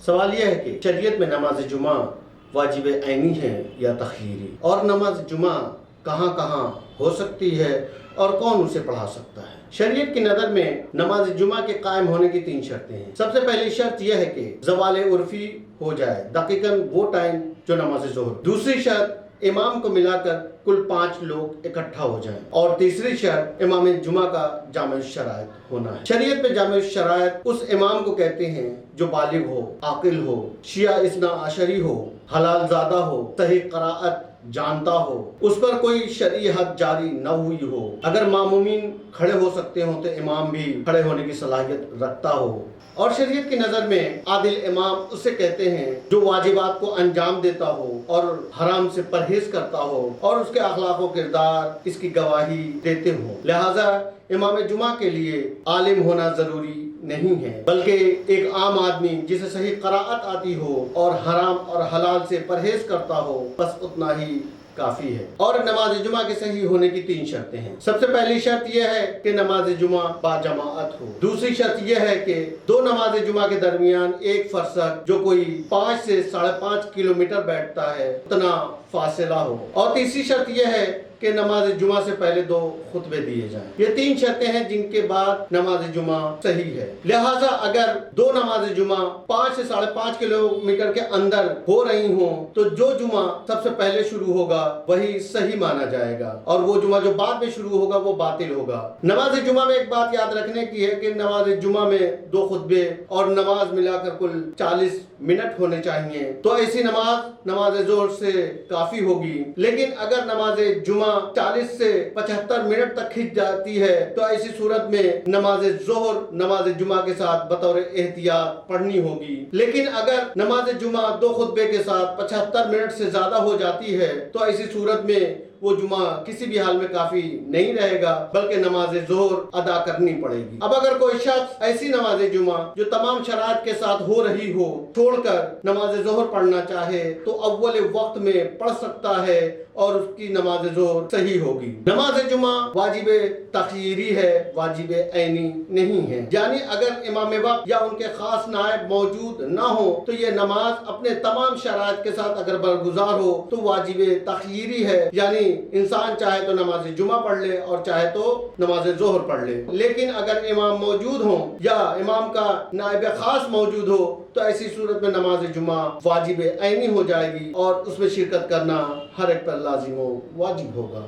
سوال یہ ہے کہ شریعت میں نماز جمعہ واجب عینی ہے یا تخییری، اور نماز جمعہ کہاں کہاں ہو سکتی ہے اور کون اسے پڑھا سکتا ہے۔ شریعت کی نظر میں نماز جمعہ کے قائم ہونے کی 3 شرطیں ہیں۔ سب سے پہلی شرط یہ ہے کہ زوال عرفی ہو جائے، دقیقاً وہ ٹائم جو نماز ظہر۔ دوسری شرط امام کو ملا کر کل 5 لوگ اکٹھا ہو جائیں، اور تیسری شرط امام جمعہ کا جامع الشرائط ہونا ہے۔ شریعت میں جامع الشرائط اس امام کو کہتے ہیں جو بالغ ہو، عاقل ہو، شیعہ اثنا عشری ہو، حلال زادہ ہو، صحیح قراءت جانتا ہو، اس پر کوئی شرعی حد جاری نہ ہوئی ہو۔ اگر مامومین کھڑے ہو سکتے ہوں تو امام بھی کھڑے ہونے کی صلاحیت رکھتا ہو۔ اور شریعت کی نظر میں عادل امام اسے کہتے ہیں جو واجبات کو انجام دیتا ہو اور حرام سے پرہیز کرتا ہو اور اس کے اخلاق و کردار اس کی گواہی دیتے ہوں۔ لہٰذا امام جمعہ کے لیے عالم ہونا ضروری نہیں ہے، بلکہ ایک عام آدمی جسے صحیح قراءت آتی ہو اور حرام اور حلال سے پرہیز کرتا ہو، بس اتنا ہی کافی ہے۔ اور نماز جمعہ کے صحیح ہونے کی 3 شرطیں ہیں۔ سب سے پہلی شرط یہ ہے کہ نماز جمعہ با جماعت ہو۔ دوسری شرط یہ ہے کہ 2 نماز جمعہ کے درمیان ایک فرسخ جو کوئی 5 سے 5.5 کلومیٹر بیٹھتا ہے اتنا فاصلہ ہو۔ اور تیسری شرط یہ ہے کہ نماز جمعہ سے پہلے 2 خطبے دیے جائیں۔ یہ 3 شرطیں ہیں جن کے بعد نماز جمعہ صحیح ہے۔ لہٰذا اگر 2 نماز جمعہ 5 سے 5.5 کلومیٹر کے اندر ہو رہی ہوں تو جو جمعہ سب سے پہلے شروع ہوگا وہی صحیح مانا جائے گا، اور وہ جمعہ جو بعد میں شروع ہوگا وہ باطل ہوگا۔ نماز جمعہ میں ایک بات یاد رکھنے کی ہے کہ نماز جمعہ میں 2 خطبے اور نماز ملا کر کل 40 منٹ ہونے چاہیے، تو ایسی نماز ظہر سے کافی ہوگی۔ لیکن اگر نماز جمعہ 40 سے 75 منٹ تک کھنچ جاتی ہے تو ایسی صورت میں نماز ظہر نماز جمعہ کے ساتھ بطور احتیاط پڑھنی ہوگی۔ لیکن اگر نماز جمعہ 2 خطبے کے ساتھ 75 منٹ سے زیادہ ہو جاتی ہے تو ایسی صورت میں وہ جمعہ کسی بھی حال میں کافی نہیں رہے گا، بلکہ نماز ظہر ادا کرنی پڑے گی۔ اب اگر کوئی شخص ایسی نماز جمعہ جو تمام شرائط کے ساتھ ہو رہی ہو چھوڑ کر نماز ظہر پڑھنا چاہے تو اول وقت میں پڑھ سکتا ہے اور اس کی نماز ظہر صحیح ہوگی۔ نماز جمعہ واجب تخییری ہے، واجب عینی نہیں ہے، یعنی اگر امام وقت یا ان کے خاص نائب موجود نہ ہو تو یہ نماز اپنے تمام شرائط کے ساتھ اگر برگزار ہو تو واجب تخییری ہے، یعنی انسان چاہے تو نماز جمعہ پڑھ لے اور چاہے تو نماز ظہر پڑھ لے۔ لیکن اگر امام موجود ہوں یا امام کا نائب خاص موجود ہو تو ایسی صورت میں نماز جمعہ واجب عینی ہو جائے گی اور اس میں شرکت کرنا ہر ایک پر لازم و واجب ہوگا۔